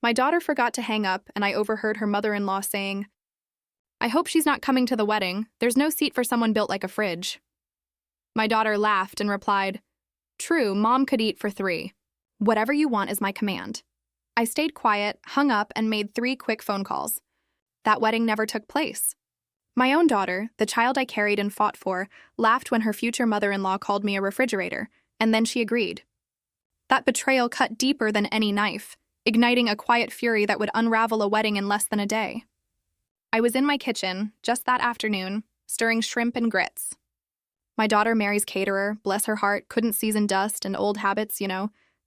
My daughter forgot to hang up, and I overheard her mother-in-law saying, "I hope she's not coming to the wedding. There's no seat for someone built like a fridge." My daughter laughed and replied, "True, Mom could eat for 3. Whatever you want is my command." I stayed quiet, hung up, and made 3 quick phone calls. That wedding never took place. My own daughter, the child I carried and fought for, laughed when her future mother-in-law called me a refrigerator, and then she agreed. That betrayal cut deeper than any knife, igniting a quiet fury that would unravel a wedding in less than a day. I was in my kitchen, just that afternoon, stirring shrimp and grits. My daughter Mary's caterer, bless her heart, couldn't season dust, and old habits,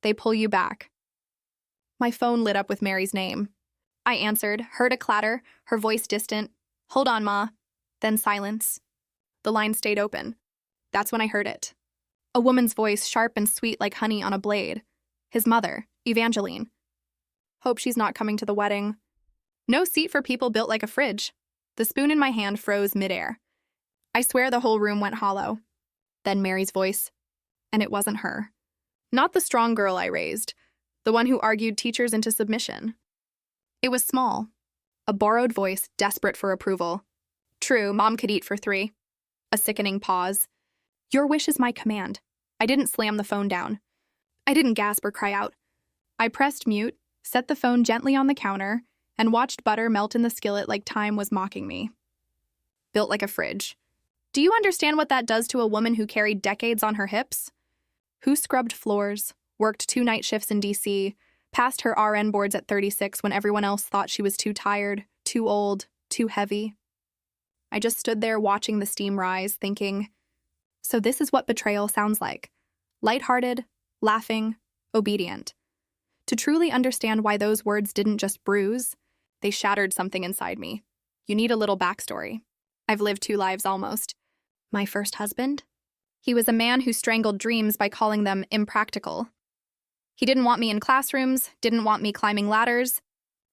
they pull you back. My phone lit up with Mary's name. I answered, heard a clatter, her voice distant. "Hold on, Ma." Then silence. The line stayed open. That's when I heard it. A woman's voice, sharp and sweet like honey on a blade. His mother, Evangeline. "Hope she's not coming to the wedding. No seat for people built like a fridge." The spoon in my hand froze midair. I swear the whole room went hollow. Then Mary's voice. And it wasn't her. Not the strong girl I raised, the one who argued teachers into submission. It was small. A borrowed voice, desperate for approval. "True, Mom could eat for 3. A sickening pause. "Your wish is my command." I didn't slam the phone down. I didn't gasp or cry out. I pressed mute, set the phone gently on the counter, and watched butter melt in the skillet like time was mocking me. Built like a fridge. Do you understand what that does to a woman who carried decades on her hips? Who scrubbed floors, worked 2 night shifts in DC, passed her RN boards at 36 when everyone else thought she was too tired, too old, too heavy? I just stood there watching the steam rise, thinking, so this is what betrayal sounds like. Lighthearted, laughing, obedient. To truly understand why those words didn't just bruise, they shattered something inside me. You need a little backstory. I've lived 2 lives almost. My first husband? He was a man who strangled dreams by calling them impractical. He didn't want me in classrooms, didn't want me climbing ladders.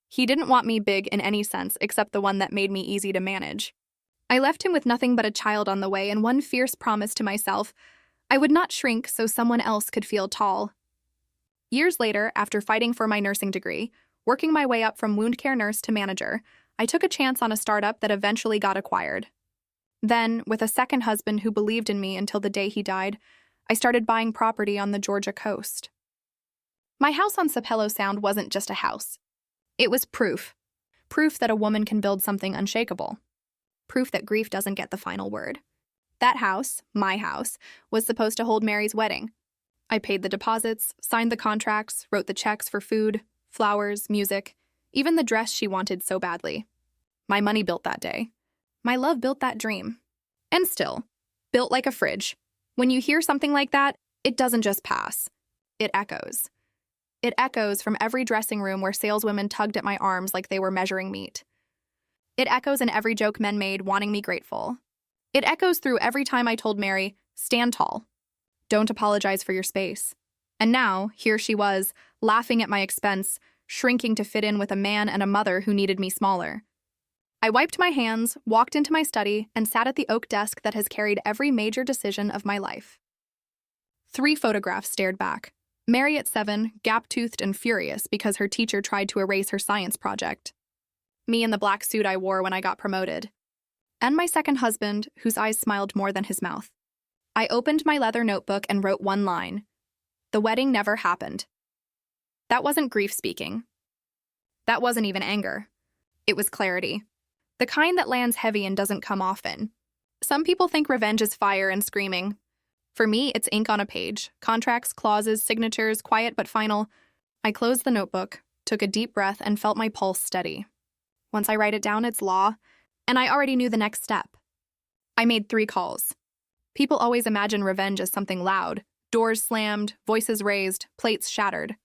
He didn't want me big in any sense except the one that made me easy to manage. I left him with nothing but a child on the way and one fierce promise to myself: I would not shrink so someone else could feel tall. Years later, after fighting for my nursing degree, working my way up from wound care nurse to manager, I took a chance on a startup that eventually got acquired. Then, with a second husband who believed in me until the day he died, I started buying property on the Georgia coast. My house on Sapelo Sound wasn't just a house. It was proof. Proof that a woman can build something unshakable. Proof that grief doesn't get the final word. That house, my house, was supposed to hold Mary's wedding. I paid the deposits, signed the contracts, wrote the checks for food, flowers, music, even the dress she wanted so badly. My money built that day. My love built that dream. And still, built like a fridge. When you hear something like that, it doesn't just pass. It echoes. It echoes from every dressing room where saleswomen tugged at my arms like they were measuring meat. It echoes in every joke men made wanting me grateful. It echoes through every time I told Mary, stand tall. Don't apologize for your space. And now, here she was, laughing at my expense, shrinking to fit in with a man and a mother who needed me smaller. I wiped my hands, walked into my study, and sat at the oak desk that has carried every major decision of my life. 3 photographs stared back. Mary at 7, gap-toothed and furious because her teacher tried to erase her science project. Me in the black suit I wore when I got promoted. And my second husband, whose eyes smiled more than his mouth. I opened my leather notebook and wrote one line. The wedding never happened. That wasn't grief speaking. That wasn't even anger. It was clarity. The kind that lands heavy and doesn't come often. Some people think revenge is fire and screaming. For me, it's ink on a page. Contracts, clauses, signatures, quiet but final. I closed the notebook, took a deep breath, and felt my pulse steady. Once I write it down, it's law, and I already knew the next step. I made 3 calls. People always imagine revenge as something loud. Doors slammed, voices raised, plates shattered.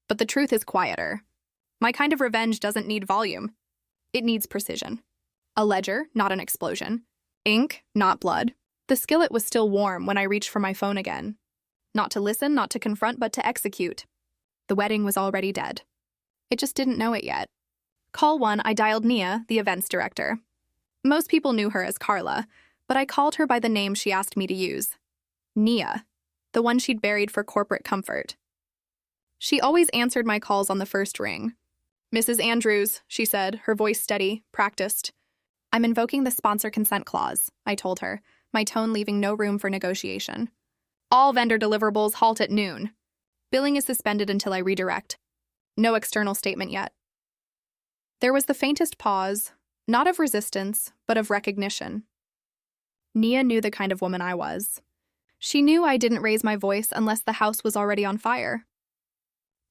But the truth is quieter. My kind of revenge doesn't need volume. It needs precision. A ledger, not an explosion. Ink, not blood. The skillet was still warm when I reached for my phone again. Not to listen, not to confront, but to execute. The wedding was already dead. It just didn't know it yet. Call 1, I dialed Nia, the events director. Most people knew her as Carla, but I called her by the name she asked me to use. Nia, the one she'd buried for corporate comfort. She always answered my calls on the first ring. Mrs. Andrews, she said, her voice steady, practiced. I'm invoking the sponsor consent clause, I told her, my tone leaving no room for negotiation. All vendor deliverables halt at noon. Billing is suspended until I redirect. No external statement yet. There was the faintest pause, not of resistance, but of recognition. Nia knew the kind of woman I was. She knew I didn't raise my voice unless the house was already on fire.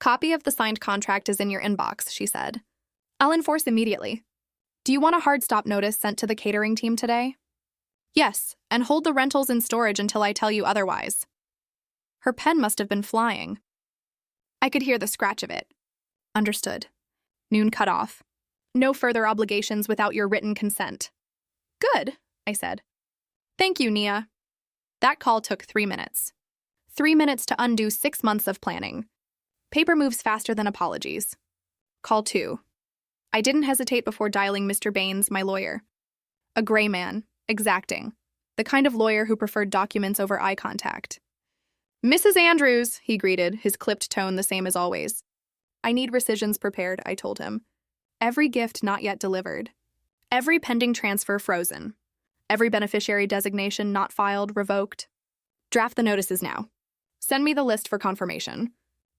Copy of the signed contract is in your inbox, she said. I'll enforce immediately. Do you want a hard stop notice sent to the catering team today? Yes, and hold the rentals in storage until I tell you otherwise. Her pen must have been flying. I could hear the scratch of it. Understood. Noon cut off. No further obligations without your written consent. Good, I said. Thank you, Nia. That call took 3 minutes. 3 minutes to undo 6 months of planning. Paper moves faster than apologies. Call 2. I didn't hesitate before dialing Mr. Baines, my lawyer. A gray man, exacting. The kind of lawyer who preferred documents over eye contact. Mrs. Andrews, he greeted, his clipped tone the same as always. I need rescissions prepared, I told him. Every gift not yet delivered. Every pending transfer frozen. Every beneficiary designation not filed revoked. Draft the notices now. Send me the list for confirmation.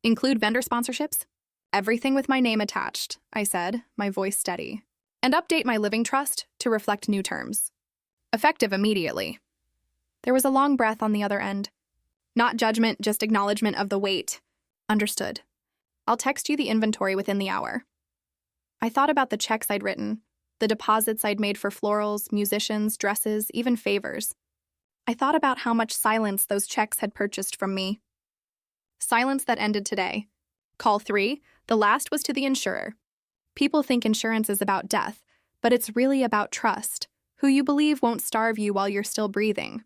Include vendor sponsorships? Everything with my name attached, I said, my voice steady. And update my living trust to reflect new terms. Effective immediately. There was a long breath on the other end. Not judgment, just acknowledgement of the weight. Understood. I'll text you the inventory within the hour. I thought about the checks I'd written, the deposits I'd made for florals, musicians, dresses, even favors. I thought about how much silence those checks had purchased from me. Silence that ended today. Call 3, the last was to the insurer. People think insurance is about death, but it's really about trust, who you believe won't starve you while you're still breathing.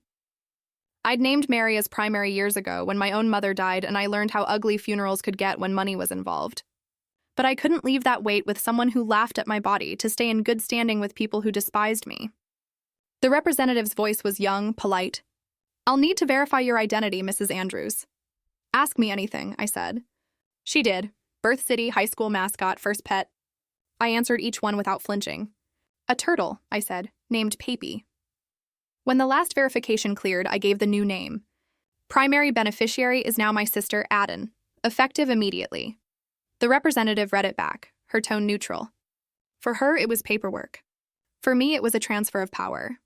I'd named Mary as primary years ago when my own mother died and I learned how ugly funerals could get when money was involved. But I couldn't leave that weight with someone who laughed at my body to stay in good standing with people who despised me. The representative's voice was young, polite. I'll need to verify your identity, Mrs. Andrews. Ask me anything, I said. She did. Birth city, high school mascot, first pet. I answered each one without flinching. A turtle, I said, named Papy. When the last verification cleared, I gave the new name. Primary beneficiary is now my sister, Aden, effective immediately. The representative read it back, her tone neutral. For her, it was paperwork. For me, it was a transfer of power.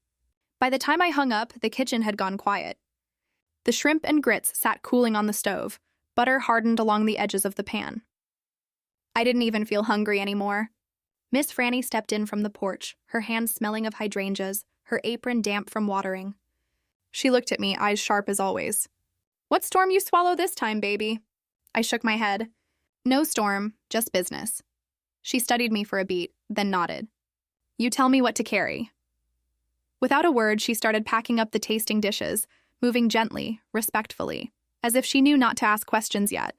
By the time I hung up, the kitchen had gone quiet. The shrimp and grits sat cooling on the stove, butter hardened along the edges of the pan. I didn't even feel hungry anymore. Miss Franny stepped in from the porch, her hands smelling of hydrangeas, her apron damp from watering. She looked at me, eyes sharp as always. What storm you swallow this time, baby? I shook my head. No storm, just business. She studied me for a beat, then nodded. You tell me what to carry. Without a word, she started packing up the tasting dishes, moving gently, respectfully, as if she knew not to ask questions yet.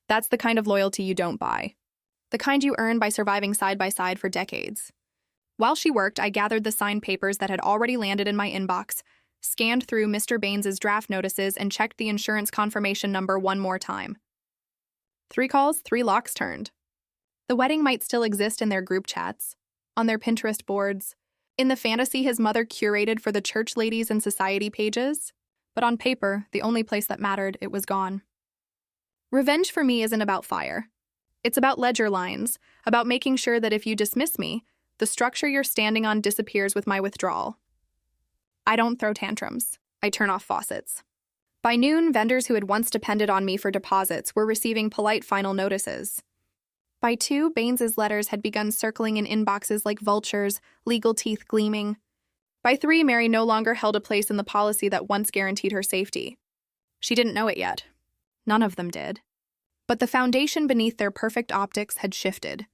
That's the kind of loyalty you don't buy. The kind you earn by surviving side by side for decades. While she worked, I gathered the signed papers that had already landed in my inbox, scanned through Mr. Baines's draft notices, and checked the insurance confirmation number one more time. 3 calls, 3 locks turned. The wedding might still exist in their group chats, on their Pinterest boards, in the fantasy his mother curated for the church ladies and society pages, but on paper, the only place that mattered, it was gone. Revenge for me isn't about fire. It's about ledger lines, about making sure that if you dismiss me, the structure you're standing on disappears with my withdrawal. I don't throw tantrums. I turn off faucets. By noon, vendors who had once depended on me for deposits were receiving polite final notices. By 2, Baines's letters had begun circling in inboxes like vultures, legal teeth gleaming. By 3, Mary no longer held a place in the policy that once guaranteed her safety. She didn't know it yet. None of them did. But the foundation beneath their perfect optics had shifted.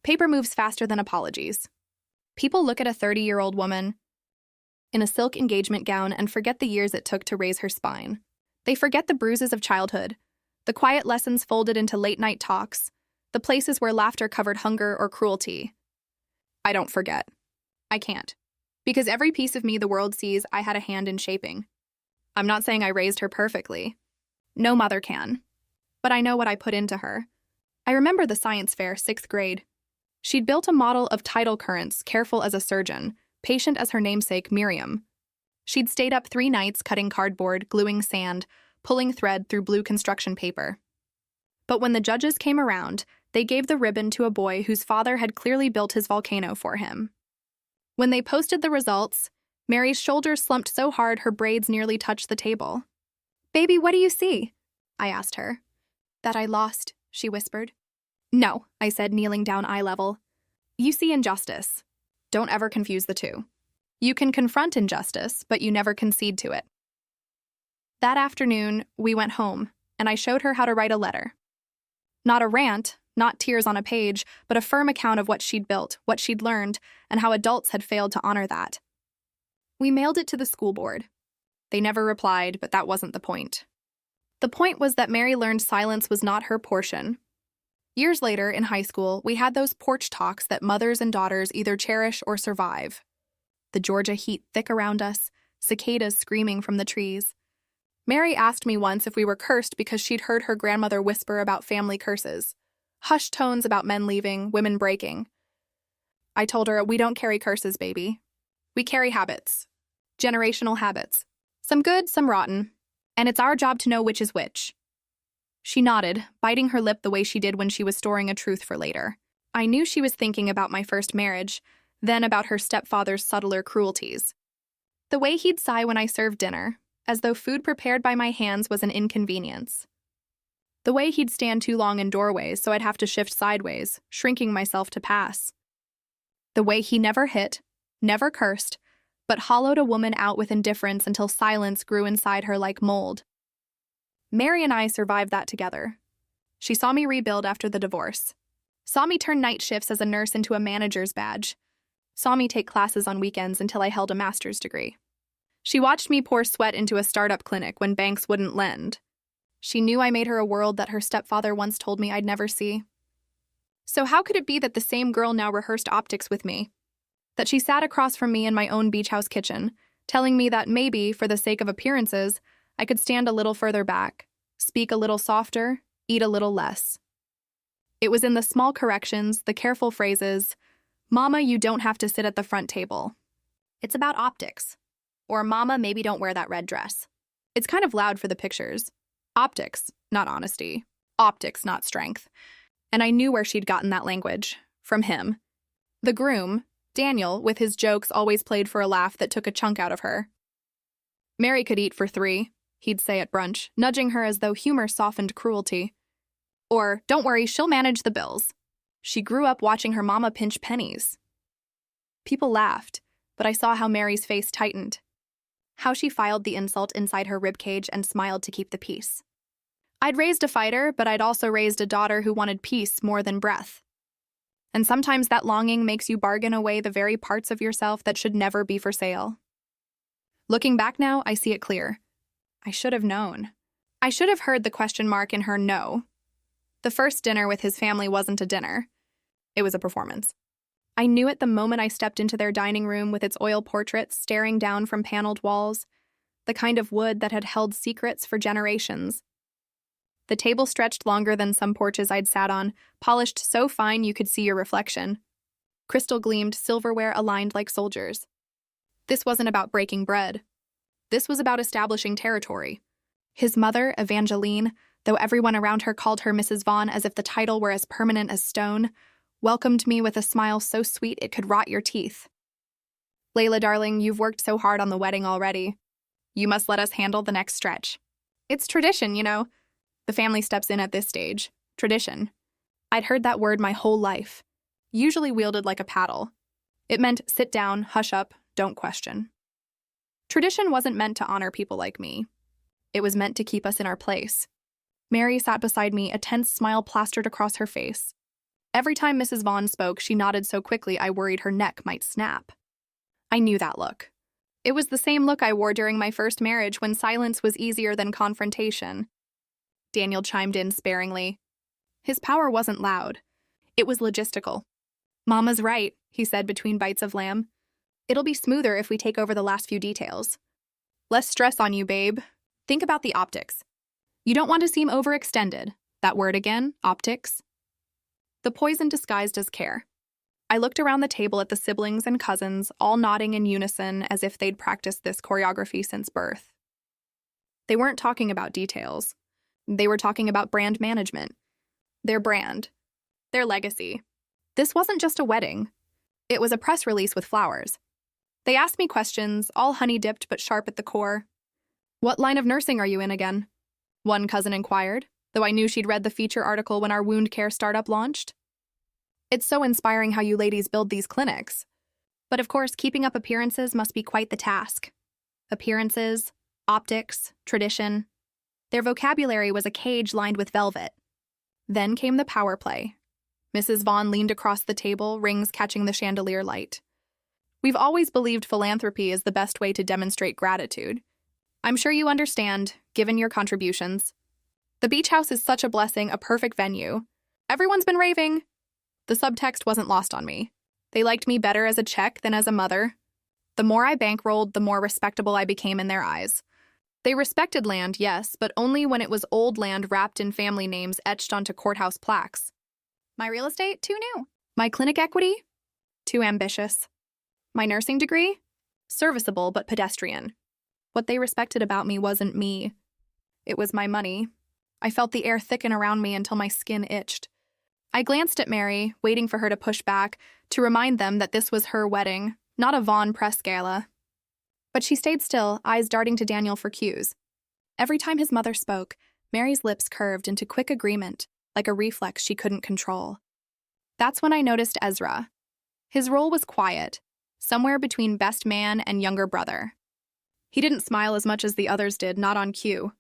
Paper moves faster than apologies. People look at a 30-year-old woman in a silk engagement gown and forget the years it took to raise her spine. They forget the bruises of childhood, the quiet lessons folded into late-night talks, the places where laughter covered hunger or cruelty. I don't forget. I can't. Because every piece of me the world sees, I had a hand in shaping. I'm not saying I raised her perfectly. No mother can. But I know what I put into her. I remember the science fair, 6th grade. She'd built a model of tidal currents, careful as a surgeon, patient as her namesake, Miriam. She'd stayed up 3 nights cutting cardboard, gluing sand, pulling thread through blue construction paper. But when the judges came around, they gave the ribbon to a boy whose father had clearly built his volcano for him. When they posted the results, Mary's shoulders slumped so hard her braids nearly touched the table. "Baby, what do you see?" I asked her. "That I lost," she whispered. "No," I said, kneeling down eye level. "You see injustice. Don't ever confuse the two. You can confront injustice, but you never concede to it." That afternoon, we went home, and I showed her how to write a letter. Not a rant, not tears on a page, but a firm account of what she'd built, what she'd learned, and how adults had failed to honor that. We mailed it to the school board. They never replied, but that wasn't the point. The point was that Mary learned silence was not her portion. Years later, in high school, we had those porch talks that mothers and daughters either cherish or survive. The Georgia heat thick around us, cicadas screaming from the trees. Mary asked me once if we were cursed because she'd heard her grandmother whisper about family curses. Hushed tones about men leaving, women breaking. I told her, "We don't carry curses, baby. We carry habits. Generational habits. Some good, some rotten. And it's our job to know which is which." She nodded, biting her lip the way she did when she was storing a truth for later. I knew she was thinking about my first marriage, then about her stepfather's subtler cruelties. The way he'd sigh when I served dinner, as though food prepared by my hands was an inconvenience. The way he'd stand too long in doorways so I'd have to shift sideways, shrinking myself to pass. The way he never hit, never cursed, but hollowed a woman out with indifference until silence grew inside her like mold. Mary and I survived that together. She saw me rebuild after the divorce. Saw me turn night shifts as a nurse into a manager's badge. Saw me take classes on weekends until I held a master's degree. She watched me pour sweat into a startup clinic when banks wouldn't lend. She knew I made her a world that her stepfather once told me I'd never see. So how could it be that the same girl now rehearsed optics with me? That she sat across from me in my own beach house kitchen, telling me that maybe, for the sake of appearances, I could stand a little further back, speak a little softer, eat a little less. It was in the small corrections, the careful phrases, "Mama, you don't have to sit at the front table. It's about optics." Or, "Mama, maybe don't wear that red dress. It's kind of loud for the pictures." Optics, not honesty. Optics, not strength. And I knew where she'd gotten that language. From him. The groom, Daniel, with his jokes always played for a laugh that took a chunk out of her. "Mary could eat for 3, he'd say at brunch, nudging her as though humor softened cruelty. Or, "Don't worry, she'll manage the bills. She grew up watching her mama pinch pennies." People laughed, but I saw how Mary's face tightened. How she filed the insult inside her ribcage and smiled to keep the peace. I'd raised a fighter, but I'd also raised a daughter who wanted peace more than breath. And sometimes that longing makes you bargain away the very parts of yourself that should never be for sale. Looking back now, I see it clear. I should have known. I should have heard the question mark in her no. The first dinner with his family wasn't a dinner. It was a performance. I knew it the moment I stepped into their dining room with its oil portraits staring down from paneled walls, the kind of wood that had held secrets for generations. The table stretched longer than some porches I'd sat on, polished so fine you could see your reflection. Crystal gleamed, silverware aligned like soldiers. This wasn't about breaking bread. This was about establishing territory. His mother, Evangeline, though everyone around her called her Mrs. Vaughn as if the title were as permanent as stone, welcomed me with a smile so sweet it could rot your teeth. "Layla, darling, you've worked so hard on the wedding already. You must let us handle the next stretch. It's tradition, you know." The family steps in at this stage. Tradition. I'd heard that word my whole life, usually wielded like a paddle. It meant sit down, hush up, don't question. Tradition wasn't meant to honor people like me. It was meant to keep us in our place. Mary sat beside me, a tense smile plastered across her face. Every time Mrs. Vaughn spoke, she nodded so quickly I worried her neck might snap. I knew that look. It was the same look I wore during my first marriage when silence was easier than confrontation. Daniel chimed in sparingly. His power wasn't loud. It was logistical. "Mama's right," he said between bites of lamb. "It'll be smoother if we take over the last few details. Less stress on you, babe. Think about the optics. You don't want to seem overextended. That word again, optics. The poison disguised as care. I looked around the table at the siblings and cousins, all nodding in unison as if they'd practiced this choreography since birth. They weren't talking about details. They were talking about brand management, their brand, their legacy. This wasn't just a wedding. It was a press release with flowers. They asked me questions, all honey-dipped but sharp at the core. "What line of nursing are you in again?" one cousin inquired, though I knew she'd read the feature article when our wound care startup launched. "It's so inspiring how you ladies build these clinics. But of course, keeping up appearances must be quite the task. Appearances, optics, tradition. Their vocabulary was a cage lined with velvet. Then came the power play. Mrs. Vaughn leaned across the table, rings catching the chandelier light. "We've always believed philanthropy is the best way to demonstrate gratitude. I'm sure you understand, given your contributions. The beach house is such a blessing, a perfect venue. Everyone's been raving." The subtext wasn't lost on me. They liked me better as a Czech than as a mother. The more I bankrolled, the more respectable I became in their eyes. They respected land, yes, but only when it was old land wrapped in family names etched onto courthouse plaques. My real estate? Too new. My clinic equity? Too ambitious. My nursing degree? Serviceable but pedestrian. What they respected about me wasn't me. It was my money. I felt the air thicken around me until my skin itched. I glanced at Mary, waiting for her to push back, to remind them that this was her wedding, not a Vaughn press gala. But she stayed still, eyes darting to Daniel for cues. Every time his mother spoke, Mary's lips curved into quick agreement, like a reflex she couldn't control. That's when I noticed Ezra. His role was quiet, somewhere between best man and younger brother. He didn't smile as much as the others did, not on cue.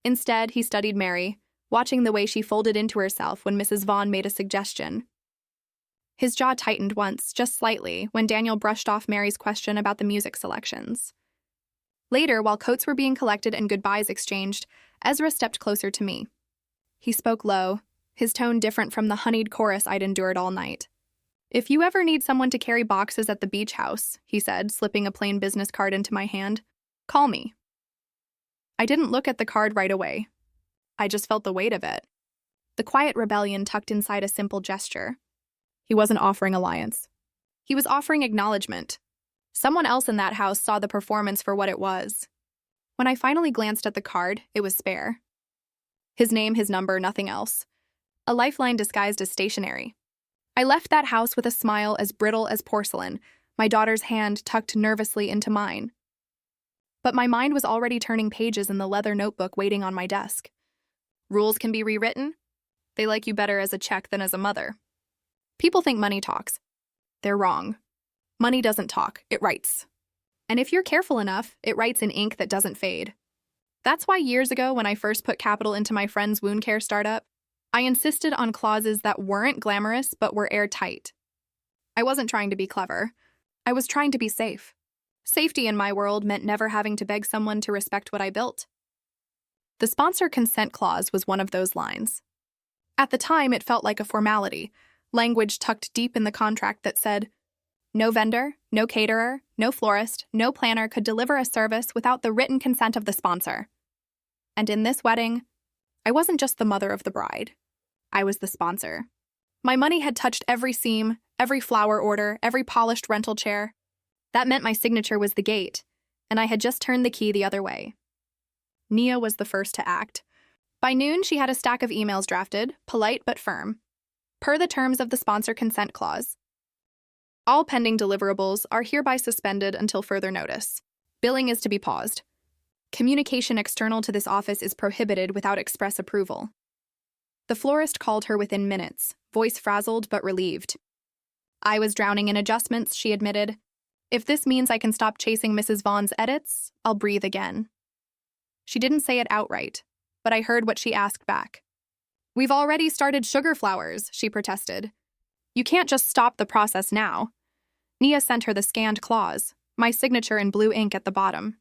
Instead, he studied Mary, watching the way she folded into herself when Mrs. Vaughn made a suggestion. His jaw tightened once, just slightly, when Daniel brushed off Mary's question about the music selections. Later, while coats were being collected and goodbyes exchanged, Ezra stepped closer to me. He spoke low, his tone different from the honeyed chorus I'd endured all night. "If you ever need someone to carry boxes at the beach house," he said, slipping a plain business card into my hand, "call me." I didn't look at the card right away. I just felt the weight of it. The quiet rebellion tucked inside a simple gesture. He wasn't offering alliance. He was offering acknowledgement. Someone else in that house saw the performance for what it was. When I finally glanced at the card, it was spare. His name, his number, nothing else. A lifeline disguised as stationery. I left that house with a smile as brittle as porcelain, my daughter's hand tucked nervously into mine. But my mind was already turning pages in the leather notebook waiting on my desk. Rules can be rewritten. They like you better as a Czech than as a mother. People think money talks. They're wrong. Money doesn't talk, it writes. And if you're careful enough, it writes in ink that doesn't fade. That's why years ago, when I first put capital into my friend's wound care startup, I insisted on clauses that weren't glamorous but were airtight. I wasn't trying to be clever. I was trying to be safe. Safety in my world meant never having to beg someone to respect what I built. The sponsor consent clause was one of those lines. At the time, it felt like a formality, language tucked deep in the contract that said, no vendor, no caterer, no florist, no planner could deliver a service without the written consent of the sponsor. And in this wedding, I wasn't just the mother of the bride. I was the sponsor. My money had touched every seam, every flower order, every polished rental chair. That meant my signature was the gate, and I had just turned the key the other way. Nia was the first to act. By noon, she had a stack of emails drafted, polite but firm. Per the terms of the sponsor consent clause. All pending deliverables are hereby suspended until further notice. Billing is to be paused. Communication external to this office is prohibited without express approval. The florist called her within minutes, voice frazzled but relieved. I was drowning in adjustments, she admitted. If this means I can stop chasing Mrs. Vaughn's edits, I'll breathe again. She didn't say it outright, but I heard what she asked back. We've already started sugar flowers, she protested. You can't just stop the process now. Nia sent her the scanned clause, my signature in blue ink at the bottom.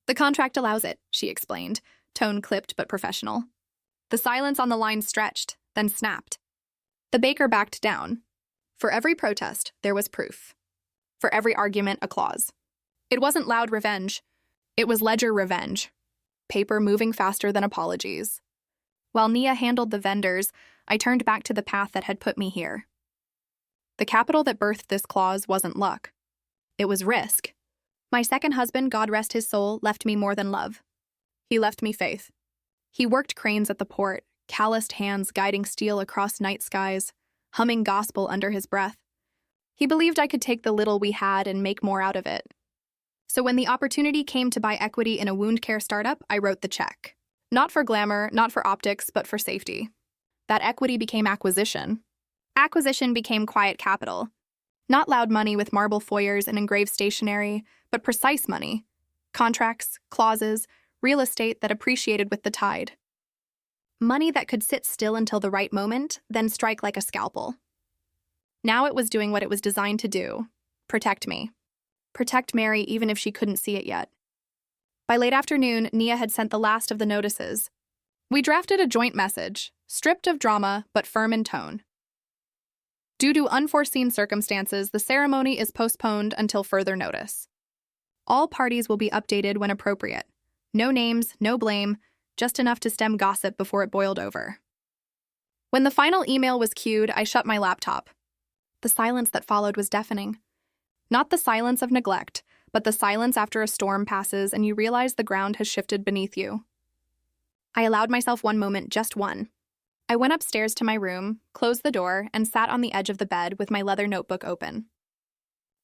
The contract allows it, she explained, tone clipped but professional. The silence on the line stretched, then snapped. The baker backed down. For every protest, there was proof. For every argument, a clause. It wasn't loud revenge. It was ledger revenge. Paper moving faster than apologies. While Nia handled the vendors, I turned back to the path that had put me here. The capital that birthed this clause wasn't luck. It was risk. My second husband, God rest his soul, left me more than love. He left me faith. He worked cranes at the port, calloused hands guiding steel across night skies, humming gospel under his breath. He believed I could take the little we had and make more out of it. So when the opportunity came to buy equity in a wound care startup, I wrote the check. Not for glamour, not for optics, but for safety. That equity became acquisition. Acquisition became quiet capital. Not loud money with marble foyers and engraved stationery, but precise money. Contracts, clauses, real estate that appreciated with the tide. Money that could sit still until the right moment, then strike like a scalpel. Now it was doing what it was designed to do. Protect me. Protect Mary even if she couldn't see it yet. By late afternoon, Nia had sent the last of the notices. We drafted a joint message, stripped of drama but firm in tone. Due to unforeseen circumstances, the ceremony is postponed until further notice. All parties will be updated when appropriate. No names, no blame, just enough to stem gossip before it boiled over. When the final email was queued, I shut my laptop. The silence that followed was deafening. Not the silence of neglect, but the silence after a storm passes and you realize the ground has shifted beneath you. I allowed myself one moment, just one. I went upstairs to my room, closed the door, and sat on the edge of the bed with my leather notebook open.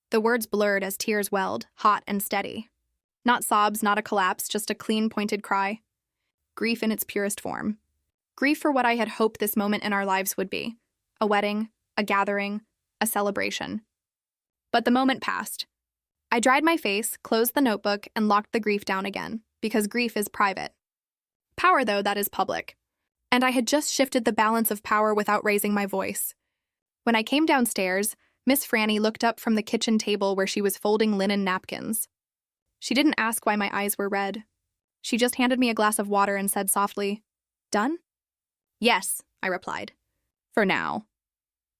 The words blurred as tears welled, hot and steady. Not sobs, not a collapse, just a clean, pointed cry. Grief in its purest form. Grief for what I had hoped this moment in our lives would be. A wedding, a gathering, a celebration. But the moment passed. I dried my face, closed the notebook, and locked the grief down again, because grief is private. Power, though, that is public. And I had just shifted the balance of power without raising my voice. When I came downstairs, Miss Franny looked up from the kitchen table where she was folding linen napkins. She didn't ask why my eyes were red. She just handed me a glass of water and said softly, "Done?" "Yes," I replied. "For now."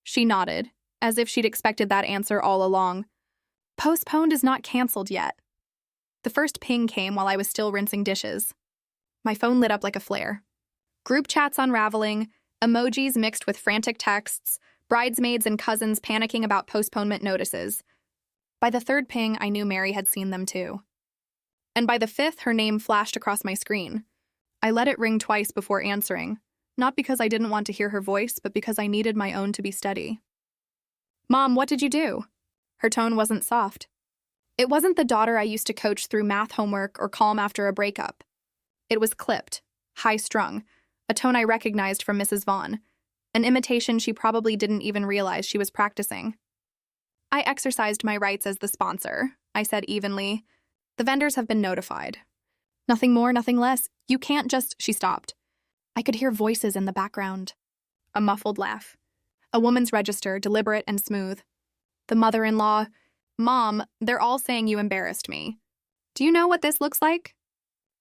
She nodded, as if she'd expected that answer all along. Postponed is not canceled yet. The first ping came while I was still rinsing dishes. My phone lit up like a flare. Group chats unraveling, emojis mixed with frantic texts, bridesmaids and cousins panicking about postponement notices. By the third ping, I knew Mary had seen them too. And by the fifth, her name flashed across my screen. I let it ring twice before answering, not because I didn't want to hear her voice, but because I needed my own to be steady. "Mom, what did you do?" Her tone wasn't soft. It wasn't the daughter I used to coach through math homework or calm after a breakup. It was clipped, high-strung, a tone I recognized from Mrs. Vaughn, an imitation she probably didn't even realize she was practicing. "I exercised my rights as the sponsor," I said evenly. "The vendors have been notified." "Nothing more, nothing less. You can't just—" She stopped. I could hear voices in the background. A muffled laugh. A woman's register, deliberate and smooth. The mother-in-law, "Mom, they're all saying you embarrassed me. Do you know what this looks like?"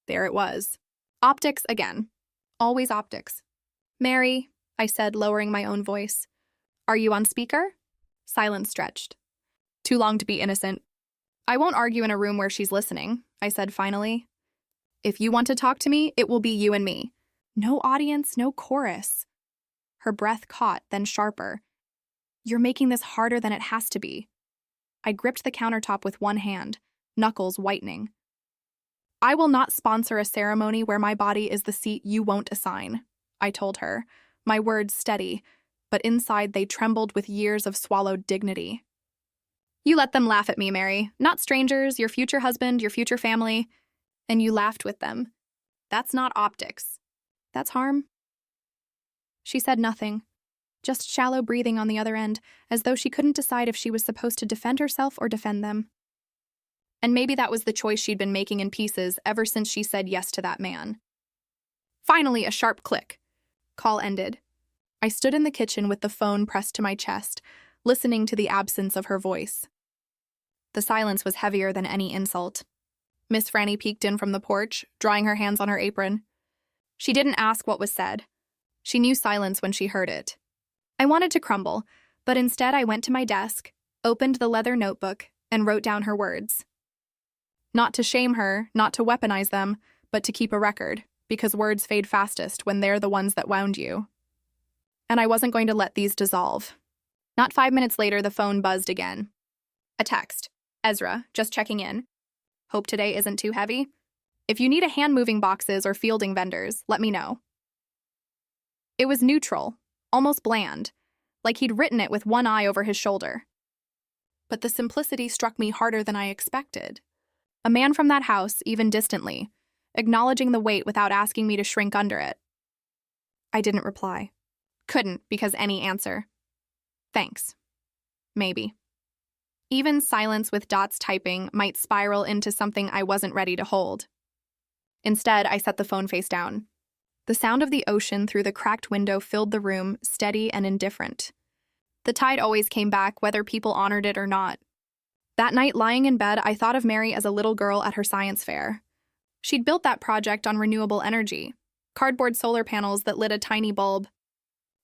There it was. Optics again. Always optics. "Mary," I said, lowering my own voice. "Are you on speaker?" Silence stretched. Too long to be innocent. "I won't argue in a room where she's listening," I said finally. "If you want to talk to me, it will be you and me. No audience, no chorus." Her breath caught, then sharper. "You're making this harder than it has to be." I gripped the countertop with one hand, knuckles whitening. "I will not sponsor a ceremony where my body is the seat you won't assign," I told her, my words steady, but inside they trembled with years of swallowed dignity. "You let them laugh at me, Mary. Not strangers, your future husband, your future family. And you laughed with them. That's not optics. That's harm." She said nothing, just shallow breathing on the other end, as though she couldn't decide if she was supposed to defend herself or defend them. And maybe that was the choice she'd been making in pieces ever since she said yes to that man. Finally, a sharp click. Call ended. I stood in the kitchen with the phone pressed to my chest, listening to the absence of her voice. The silence was heavier than any insult. Miss Franny peeked in from the porch, drying her hands on her apron. She didn't ask what was said. She knew silence when she heard it. I wanted to crumble, but instead I went to my desk, opened the leather notebook, and wrote down her words. Not to shame her, not to weaponize them, but to keep a record, because words fade fastest when they're the ones that wound you. And I wasn't going to let these dissolve. Not 5 minutes later, the phone buzzed again. A text. Ezra, just checking in. Hope today isn't too heavy. If you need a hand-moving boxes or fielding vendors, let me know. It was neutral, almost bland, like he'd written it with one eye over his shoulder. But the simplicity struck me harder than I expected. A man from that house, even distantly, acknowledging the weight without asking me to shrink under it. I didn't reply. Couldn't, because any answer. Thanks. Maybe. Even silence with dots typing might spiral into something I wasn't ready to hold. Instead, I set the phone face down. The sound of the ocean through the cracked window filled the room, steady and indifferent. The tide always came back, whether people honored it or not. That night, lying in bed, I thought of Mary as a little girl at her science fair. She'd built that project on renewable energy, cardboard solar panels that lit a tiny bulb.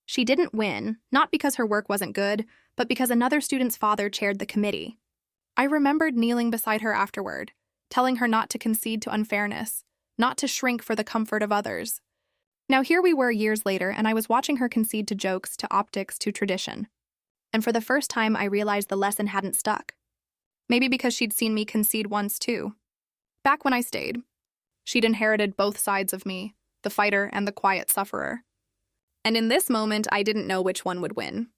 She didn't win, not because her work wasn't good, but because another student's father chaired the committee. I remembered kneeling beside her afterward, telling her not to concede to unfairness, not to shrink for the comfort of others. Now here we were years later, and I was watching her concede to jokes, to optics, to tradition. And for the first time, I realized the lesson hadn't stuck. Maybe because she'd seen me concede once, too. Back when I stayed, she'd inherited both sides of me, the fighter and the quiet sufferer. And in this moment, I didn't know which one would win.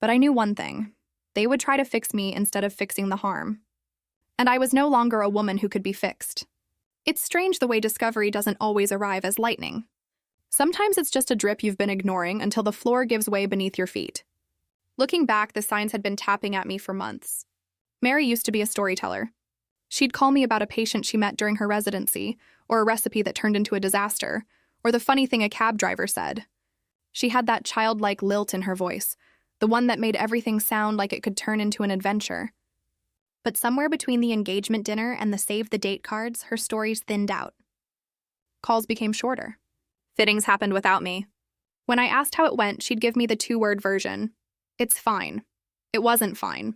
But I knew one thing. They would try to fix me instead of fixing the harm. And I was no longer a woman who could be fixed. It's strange the way discovery doesn't always arrive as lightning. Sometimes it's just a drip you've been ignoring until the floor gives way beneath your feet. Looking back, the signs had been tapping at me for months. Mary used to be a storyteller. She'd call me about a patient she met during her residency, or a recipe that turned into a disaster, or the funny thing a cab driver said. She had that childlike lilt in her voice, the one that made everything sound like it could turn into an adventure. But somewhere between the engagement dinner and the save-the-date cards, her stories thinned out. Calls became shorter. Fittings happened without me. When I asked how it went, she'd give me the two-word version. It's fine. It wasn't fine.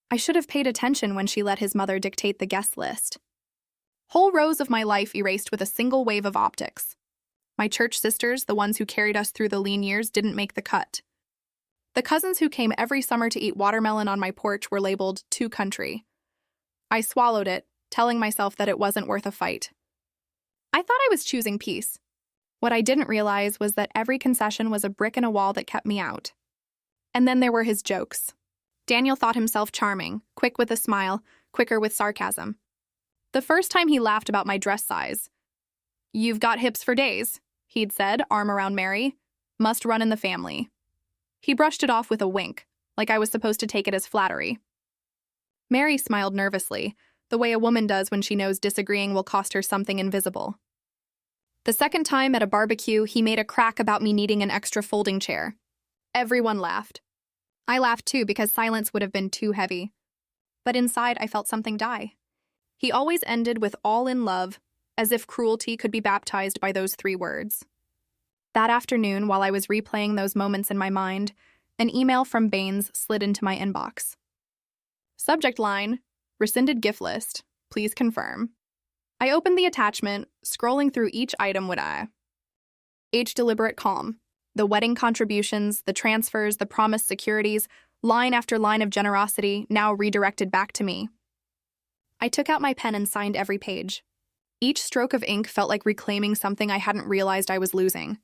I should have paid attention when she let his mother dictate the guest list. Whole rows of my life erased with a single wave of optics. My church sisters, the ones who carried us through the lean years, didn't make the cut. The cousins who came every summer to eat watermelon on my porch were labeled too country. I swallowed it, telling myself that it wasn't worth a fight. I thought I was choosing peace. What I didn't realize was that every concession was a brick in a wall that kept me out. And then there were his jokes. Daniel thought himself charming, quick with a smile, quicker with sarcasm. The first time he laughed about my dress size. "You've got hips for days," he'd said, arm around Mary. "Must run in the family." He brushed it off with a wink, like I was supposed to take it as flattery. Mary smiled nervously, the way a woman does when she knows disagreeing will cost her something invisible. The second time at a barbecue, he made a crack about me needing an extra folding chair. Everyone laughed. I laughed too because silence would have been too heavy. But inside, I felt something die. He always ended with "all in love," as if cruelty could be baptized by those 3 words. That afternoon, while I was replaying those moments in my mind, an email from Baines slid into my inbox. Subject line, "Rescinded gift list. Please confirm." I opened the attachment, scrolling through each item with deliberate calm. The wedding contributions, the transfers, the promised securities, line after line of generosity, now redirected back to me. I took out my pen and signed every page. Each stroke of ink felt like reclaiming something I hadn't realized I was losing.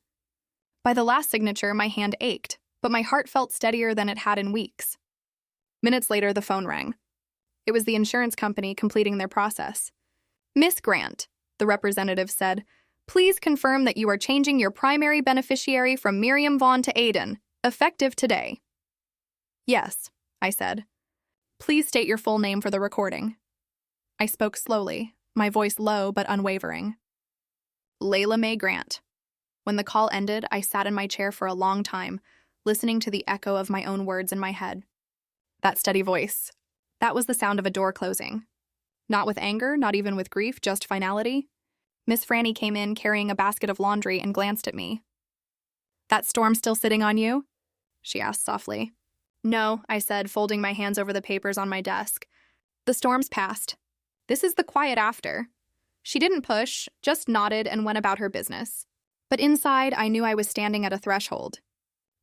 By the last signature, my hand ached, but my heart felt steadier than it had in weeks. Minutes later, the phone rang. It was the insurance company completing their process. "Miss Grant," the representative said, "please confirm that you are changing your primary beneficiary from Miriam Vaughn to Aiden, effective today." "Yes," I said. "Please state your full name for the recording." I spoke slowly, my voice low but unwavering. "Layla Mae Grant." When the call ended, I sat in my chair for a long time, listening to the echo of my own words in my head. That steady voice. That was the sound of a door closing. Not with anger, not even with grief, just finality. Miss Franny came in carrying a basket of laundry and glanced at me. "That storm still sitting on you?" she asked softly. "No," I said, folding my hands over the papers on my desk. "The storm's passed. This is the quiet after." She didn't push, just nodded and went about her business. But inside, I knew I was standing at a threshold.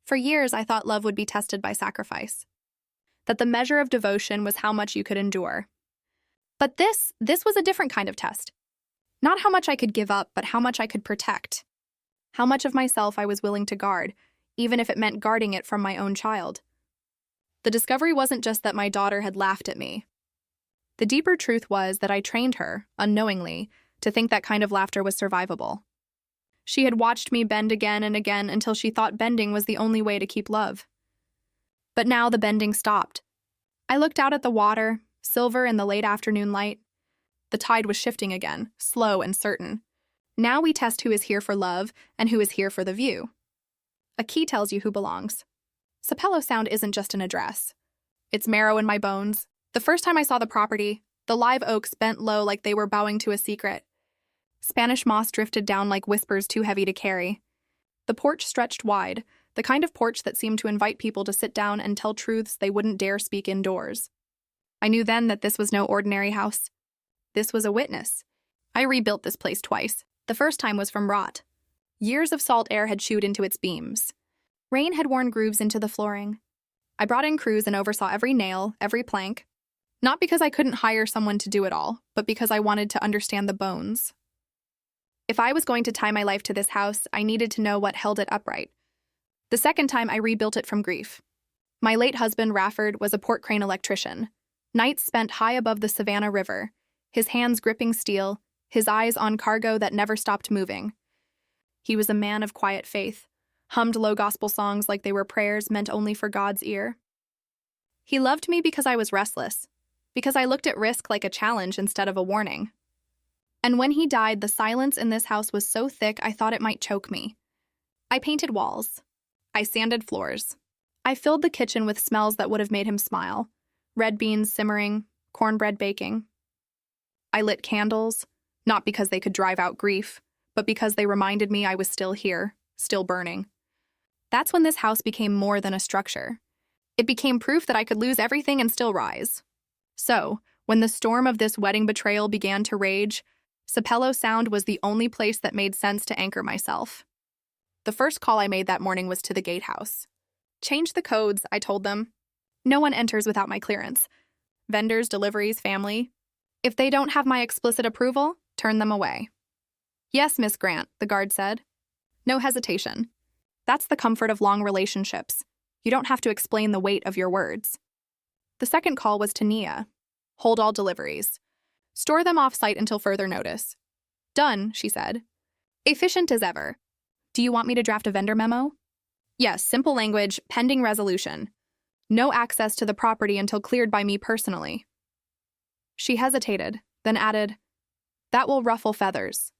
For years, I thought love would be tested by sacrifice. that the measure of devotion was how much you could endure. But this was a different kind of test. Not how much I could give up, but how much I could protect. How much of myself I was willing to guard, even if it meant guarding it from my own child. The discovery wasn't just that my daughter had laughed at me. The deeper truth was that I trained her, unknowingly, to think that kind of laughter was survivable. She had watched me bend again and again until she thought bending was the only way to keep love. But now the bending stopped. I looked out at the water, silver in the late afternoon light. The tide was shifting again, slow and certain. Now we test who is here for love and who is here for the view. A key tells you who belongs. Sapelo Sound isn't just an address. It's marrow in my bones. The first time I saw the property, the live oaks bent low like they were bowing to a secret. Spanish moss drifted down like whispers too heavy to carry. The porch stretched wide, the kind of porch that seemed to invite people to sit down and tell truths they wouldn't dare speak indoors. I knew then that this was no ordinary house. This was a witness. I rebuilt this place twice. The first time was from rot. Years of salt air had chewed into its beams. Rain had worn grooves into the flooring. I brought in crews and oversaw every nail, every plank. Not because I couldn't hire someone to do it all, but because I wanted to understand the bones. If I was going to tie my life to this house, I needed to know what held it upright. The second time, I rebuilt it from grief. My late husband, Rafford, was a port crane electrician. Nights spent high above the Savannah River, his hands gripping steel, his eyes on cargo that never stopped moving. He was a man of quiet faith, hummed low gospel songs like they were prayers meant only for God's ear. He loved me because I was restless, because I looked at risk like a challenge instead of a warning. And when he died, the silence in this house was so thick I thought it might choke me. I painted walls. I sanded floors. I filled the kitchen with smells that would have made him smile. Red beans simmering, cornbread baking. I lit candles, not because they could drive out grief, but because they reminded me I was still here, still burning. That's when this house became more than a structure. It became proof that I could lose everything and still rise. So, when the storm of this wedding betrayal began to rage, Sapelo Sound was the only place that made sense to anchor myself. The first call I made that morning was to the gatehouse. Change the codes, I told them. No one enters without my clearance. Vendors, deliveries, family. If they don't have my explicit approval, turn them away. Yes, Miss Grant, the guard said. No hesitation. That's the comfort of long relationships. You don't have to explain the weight of your words. The second call was to Nia. Hold all deliveries. Store them off-site until further notice. Done, she said. Efficient as ever. Do you want me to draft a vendor memo? Yes, simple language, pending resolution. No access to the property until cleared by me personally. She hesitated, then added, That will ruffle feathers.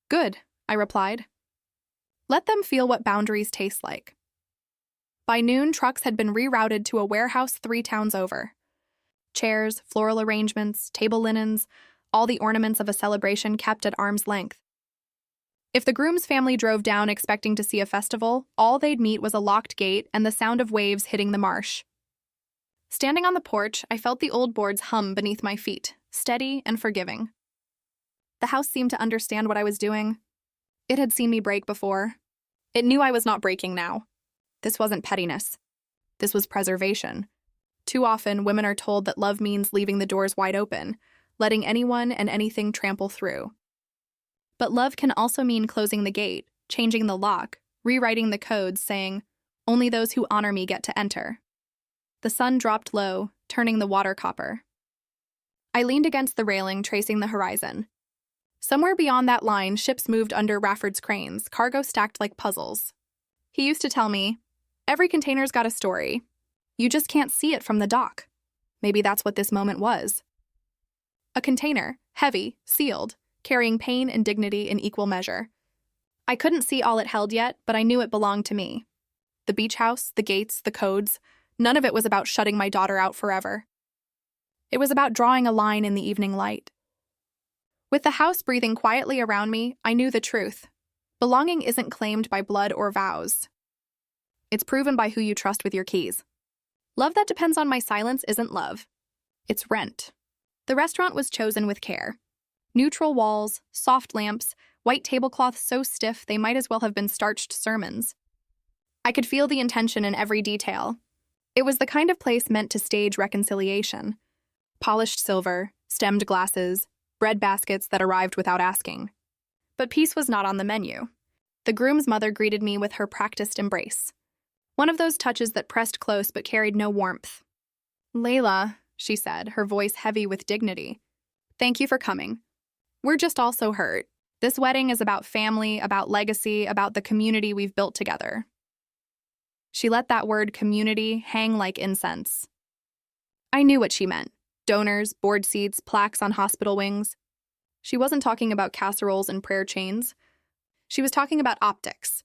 Good, I replied. Let them feel what boundaries taste like. By noon, trucks had been rerouted to a warehouse 3 towns over. Chairs, floral arrangements, table linens, all the ornaments of a celebration kept at arm's length. If the groom's family drove down expecting to see a festival, all they'd meet was a locked gate and the sound of waves hitting the marsh. Standing on the porch, I felt the old boards hum beneath my feet, steady and forgiving. The house seemed to understand what I was doing. It had seen me break before. It knew I was not breaking now. This wasn't pettiness. This was preservation. Too often, women are told that love means leaving the doors wide open, letting anyone and anything trample through. But love can also mean closing the gate, changing the lock, rewriting the codes, saying, only those who honor me get to enter. The sun dropped low, turning the water copper. I leaned against the railing, tracing the horizon. Somewhere beyond that line, ships moved under Rafford's cranes, cargo stacked like puzzles. He used to tell me, every container's got a story. You just can't see it from the dock. Maybe that's what this moment was. A container, heavy, sealed, carrying pain and dignity in equal measure. I couldn't see all it held yet, but I knew it belonged to me. The beach house, the gates, the codes, none of it was about shutting my daughter out forever. It was about drawing a line in the evening light. With the house breathing quietly around me, I knew the truth. Belonging isn't claimed by blood or vows. It's proven by who you trust with your keys. Love that depends on my silence isn't love. It's rent. The restaurant was chosen with care. Neutral walls, soft lamps, white tablecloths so stiff they might as well have been starched sermons. I could feel the intention in every detail. It was the kind of place meant to stage reconciliation. Polished silver, stemmed glasses, bread baskets that arrived without asking. But peace was not on the menu. The groom's mother greeted me with her practiced embrace. One of those touches that pressed close but carried no warmth. "Layla," she said, her voice heavy with dignity. "Thank you for coming. We're just all so hurt. This wedding is about family, about legacy, about the community we've built together." She let that word community hang like incense. I knew what she meant. Donors, board seats, plaques on hospital wings. She wasn't talking about casseroles and prayer chains. She was talking about optics.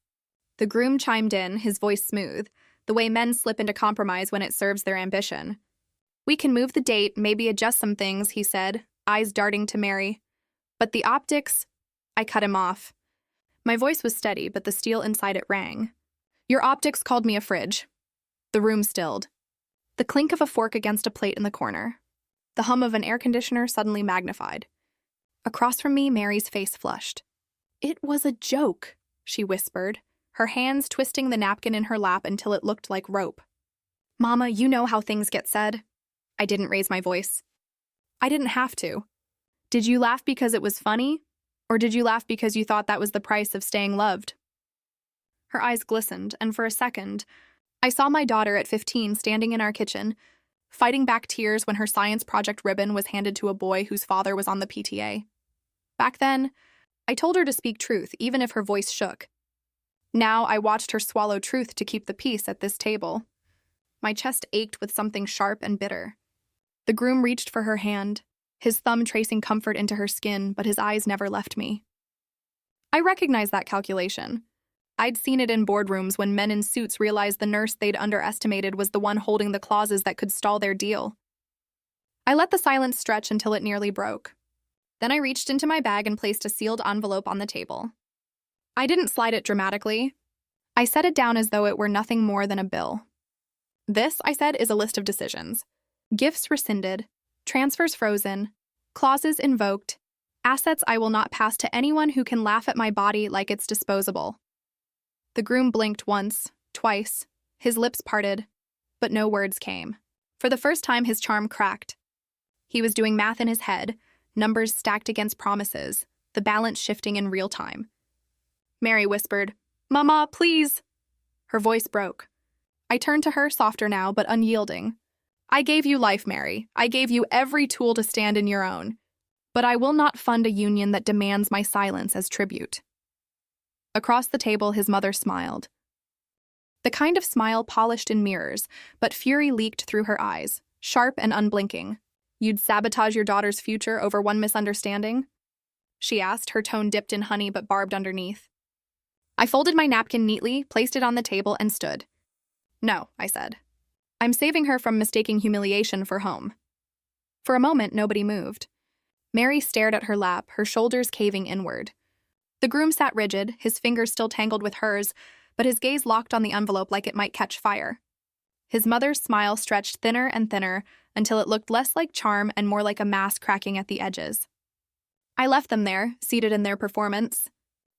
The groom chimed in, his voice smooth, the way men slip into compromise when it serves their ambition. "We can move the date, maybe adjust some things," he said, eyes darting to Mary. "But the optics—" I cut him off. My voice was steady, but the steel inside it rang. "Your optics called me a fridge." The room stilled. The clink of a fork against a plate in the corner. The hum of an air conditioner suddenly magnified. Across from me, Mary's face flushed. "It was a joke," she whispered, her hands twisting the napkin in her lap until it looked like rope. "Mama, you know how things get said." I didn't raise my voice. "I didn't have to. Did you laugh because it was funny? Or did you laugh because you thought that was the price of staying loved?" Her eyes glistened, and for a second, I saw my daughter at 15 standing in our kitchen, fighting back tears when her science project ribbon was handed to a boy whose father was on the PTA. Back then, I told her to speak truth, even if her voice shook. Now I watched her swallow truth to keep the peace at this table. My chest ached with something sharp and bitter. The groom reached for her hand, his thumb tracing comfort into her skin, but his eyes never left me. I recognized that calculation. I'd seen it in boardrooms when men in suits realized the nurse they'd underestimated was the one holding the clauses that could stall their deal. I let the silence stretch until it nearly broke. Then I reached into my bag and placed a sealed envelope on the table. I didn't slide it dramatically. I set it down as though it were nothing more than a bill. "This," I said, "is a list of decisions. Gifts rescinded, transfers frozen, clauses invoked, assets I will not pass to anyone who can laugh at my body like it's disposable." The groom blinked once, twice, his lips parted, but no words came. For the first time, his charm cracked. He was doing math in his head, numbers stacked against promises, the balance shifting in real time. Mary whispered, "Mama, please." Her voice broke. I turned to her, softer now, but unyielding. "I gave you life, Mary. I gave you every tool to stand in your own. But I will not fund a union that demands my silence as tribute." Across the table, his mother smiled. The kind of smile polished in mirrors, but fury leaked through her eyes, sharp and unblinking. "You'd sabotage your daughter's future over one misunderstanding?" she asked, her tone dipped in honey but barbed underneath. I folded my napkin neatly, placed it on the table, and stood. "No," I said. "I'm saving her from mistaking humiliation for home." For a moment, nobody moved. Mary stared at her lap, her shoulders caving inward. The groom sat rigid, his fingers still tangled with hers, but his gaze locked on the envelope like it might catch fire. His mother's smile stretched thinner and thinner until it looked less like charm and more like a mask cracking at the edges. I left them there, seated in their performance.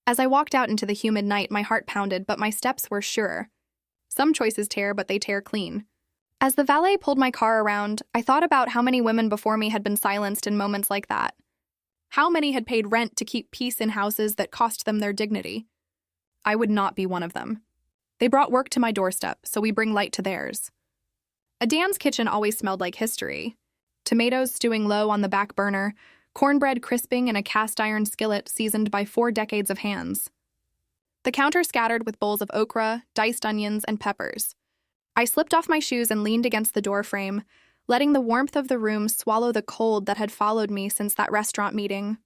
As I walked out into the humid night, my heart pounded, but my steps were surer. Some choices tear, but they tear clean. As the valet pulled my car around, I thought about how many women before me had been silenced in moments like that. How many had paid rent to keep peace in houses that cost them their dignity? I would not be one of them. They brought work to my doorstep, so we bring light to theirs. Adan's kitchen always smelled like history. Tomatoes stewing low on the back burner, cornbread crisping in a cast-iron skillet seasoned by 4 decades of hands. The counter scattered with bowls of okra, diced onions, and peppers. I slipped off my shoes and leaned against the doorframe, letting the warmth of the room swallow the cold that had followed me since that restaurant meeting.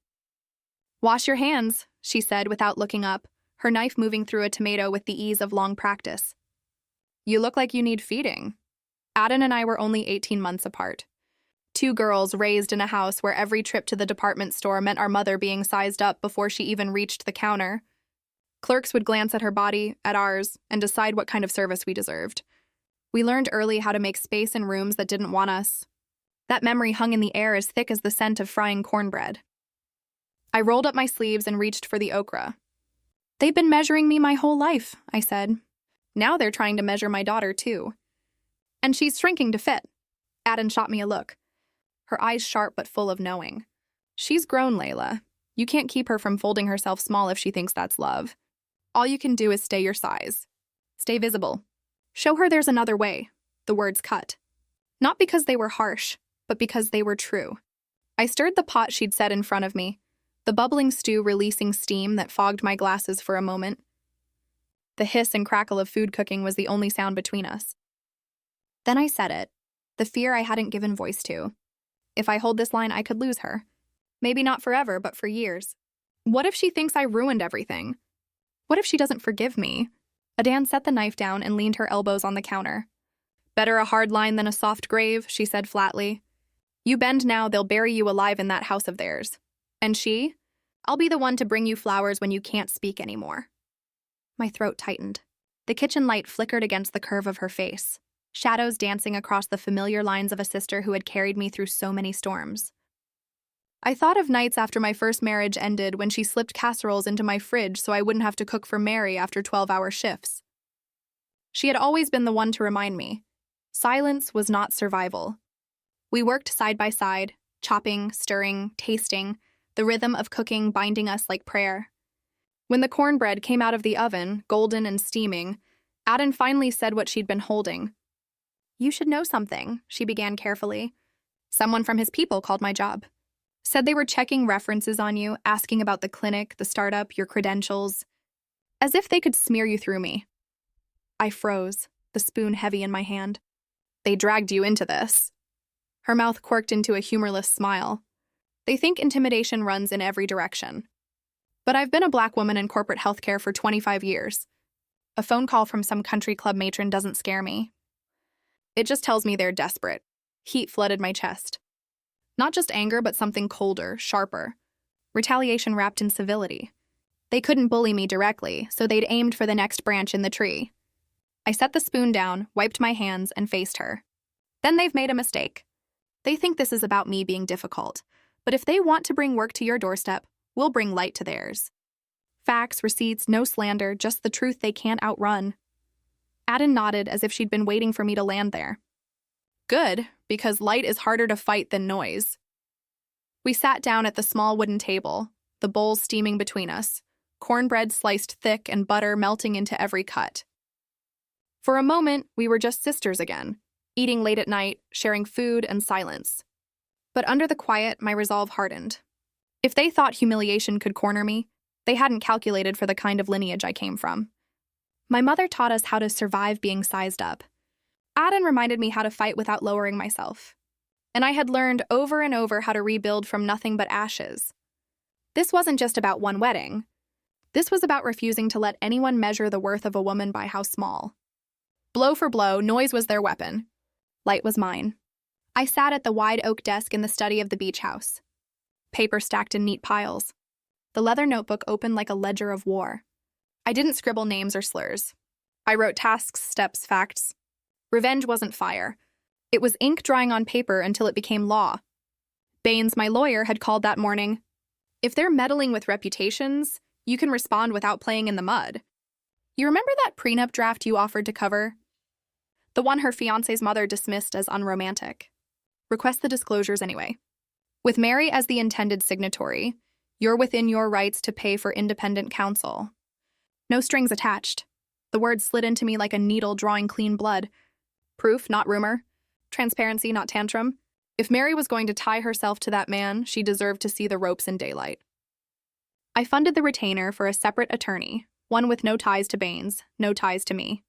"Wash your hands," she said without looking up, her knife moving through a tomato with the ease of long practice. "You look like you need feeding." Adan and I were only 18 months apart. 2 girls raised in a house where every trip to the department store meant our mother being sized up before she even reached the counter. Clerks would glance at her body, at ours, and decide what kind of service we deserved. We learned early how to make space in rooms that didn't want us. That memory hung in the air as thick as the scent of frying cornbread. I rolled up my sleeves and reached for the okra. "They've been measuring me my whole life," I said. "Now they're trying to measure my daughter, too." And she's shrinking to fit. Aden shot me a look, her eyes sharp but full of knowing. She's grown, Layla. You can't keep her from folding herself small if she thinks that's love. All you can do is stay your size. Stay visible. Show her there's another way. The words cut. Not because they were harsh, but because they were true. I stirred the pot she'd set in front of me, the bubbling stew releasing steam that fogged my glasses for a moment. The hiss and crackle of food cooking was the only sound between us. Then I said it, the fear I hadn't given voice to. If I hold this line, I could lose her. Maybe not forever, but for years. What if she thinks I ruined everything? What if she doesn't forgive me? Adan set the knife down and leaned her elbows on the counter. Better a hard line than a soft grave, she said flatly. You bend now, they'll bury you alive in that house of theirs. And she? I'll be the one to bring you flowers when you can't speak anymore. My throat tightened. The kitchen light flickered against the curve of her face, shadows dancing across the familiar lines of a sister who had carried me through so many storms. I thought of nights after my first marriage ended when she slipped casseroles into my fridge so I wouldn't have to cook for Mary after 12-hour shifts. She had always been the one to remind me. Silence was not survival. We worked side by side, chopping, stirring, tasting, the rhythm of cooking binding us like prayer. When the cornbread came out of the oven, golden and steaming, Aden finally said what she'd been holding. You should know something, she began carefully. Someone from his people called my job. Said they were checking references on you, asking about the clinic, the startup, your credentials. As if they could smear you through me. I froze, the spoon heavy in my hand. They dragged you into this. Her mouth quirked into a humorless smile. They think intimidation runs in every direction. But I've been a black woman in corporate healthcare for 25 years. A phone call from some country club matron doesn't scare me. It just tells me they're desperate. Heat flooded my chest. Not just anger, but something colder, sharper. Retaliation wrapped in civility. They couldn't bully me directly, so they'd aimed for the next branch in the tree. I set the spoon down, wiped my hands, and faced her. Then they've made a mistake. They think this is about me being difficult, but if they want to bring work to your doorstep, we'll bring light to theirs. Facts, receipts, no slander, just the truth they can't outrun. Aden nodded as if she'd been waiting for me to land there. Good, because light is harder to fight than noise. We sat down at the small wooden table, the bowls steaming between us, cornbread sliced thick and butter melting into every cut. For a moment, we were just sisters again, eating late at night, sharing food and silence. But under the quiet, my resolve hardened. If they thought humiliation could corner me, they hadn't calculated for the kind of lineage I came from. My mother taught us how to survive being sized up. Aden reminded me how to fight without lowering myself. And I had learned over and over how to rebuild from nothing but ashes. This wasn't just about one wedding. This was about refusing to let anyone measure the worth of a woman by how small. Blow for blow, noise was their weapon. Light was mine. I sat at the wide oak desk in the study of the beach house. Paper stacked in neat piles. The leather notebook open like a ledger of war. I didn't scribble names or slurs. I wrote tasks, steps, facts. Revenge wasn't fire. It was ink drying on paper until it became law. Baines, my lawyer, had called that morning. If they're meddling with reputations, you can respond without playing in the mud. You remember that prenup draft you offered to cover? The one her fiancé's mother dismissed as unromantic. Request the disclosures anyway. With Mary as the intended signatory, you're within your rights to pay for independent counsel. No strings attached. The words slid into me like a needle drawing clean blood. Proof, not rumor. Transparency, not tantrum. If Mary was going to tie herself to that man, she deserved to see the ropes in daylight. I funded the retainer for a separate attorney, one with no ties to Baines, no ties to me.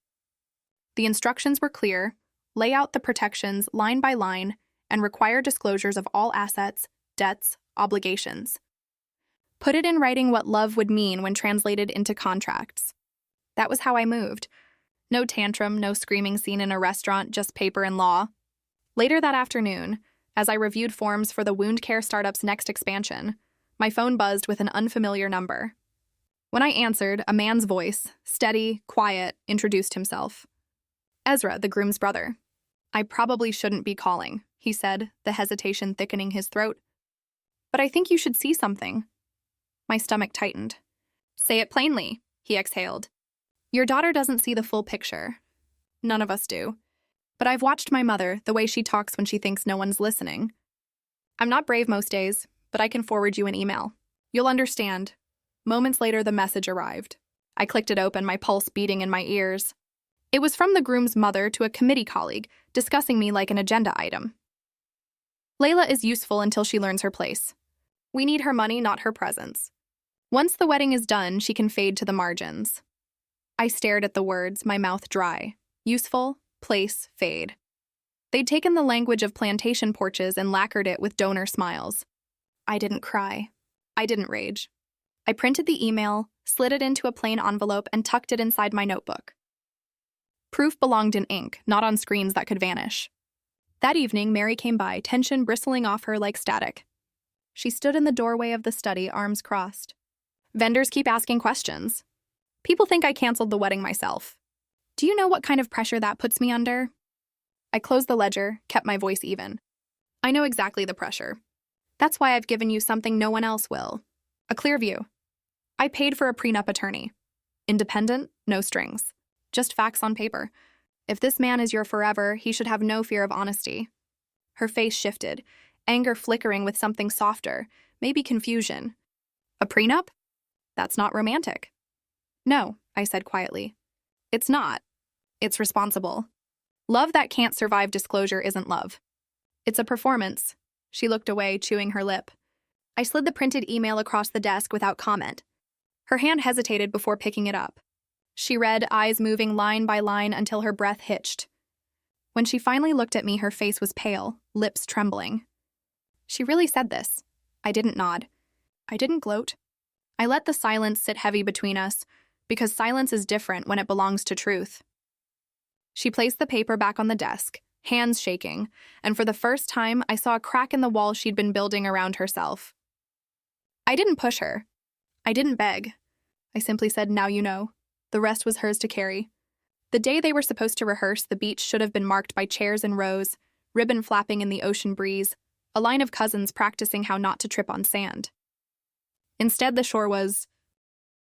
The instructions were clear: lay out the protections line by line and require disclosures of all assets, debts, obligations. Put it in writing what love would mean when translated into contracts. That was how I moved. No tantrum, no screaming scene in a restaurant, just paper and law. Later that afternoon, as I reviewed forms for the wound care startup's next expansion, my phone buzzed with an unfamiliar number. When I answered, a man's voice, steady, quiet, introduced himself. Ezra, the groom's brother. I probably shouldn't be calling, he said, the hesitation thickening his throat. But I think you should see something. My stomach tightened. Say it plainly, he exhaled. Your daughter doesn't see the full picture. None of us do. But I've watched my mother, the way she talks when she thinks no one's listening. I'm not brave most days, but I can forward you an email. You'll understand. Moments later, the message arrived. I clicked it open, my pulse beating in my ears. It was from the groom's mother to a committee colleague, discussing me like an agenda item. Layla is useful until she learns her place. We need her money, not her presence. Once the wedding is done, she can fade to the margins. I stared at the words, my mouth dry. Useful, place, fade. They'd taken the language of plantation porches and lacquered it with donor smiles. I didn't cry. I didn't rage. I printed the email, slid it into a plain envelope, and tucked it inside my notebook. Proof belonged in ink, not on screens that could vanish. That evening, Mary came by, tension bristling off her like static. She stood in the doorway of the study, arms crossed. Vendors keep asking questions. People think I canceled the wedding myself. Do you know what kind of pressure that puts me under? I closed the ledger, kept my voice even. I know exactly the pressure. That's why I've given you something no one else will. A clear view. I paid for a prenup attorney. Independent, no strings. Just facts on paper. If this man is your forever, he should have no fear of honesty. Her face shifted, anger flickering with something softer, maybe confusion. A prenup? That's not romantic. No, I said quietly. It's not. It's responsible. Love that can't survive disclosure isn't love. It's a performance. She looked away, chewing her lip. I slid the printed email across the desk without comment. Her hand hesitated before picking it up. She read, eyes moving line by line until her breath hitched. When she finally looked at me, her face was pale, lips trembling. She really said this. I didn't nod. I didn't gloat. I let the silence sit heavy between us, because silence is different when it belongs to truth. She placed the paper back on the desk, hands shaking, and for the first time, I saw a crack in the wall she'd been building around herself. I didn't push her. I didn't beg. I simply said, now you know. The rest was hers to carry. The day they were supposed to rehearse, the beach should have been marked by chairs in rows, ribbon flapping in the ocean breeze, a line of cousins practicing how not to trip on sand. Instead, the shore was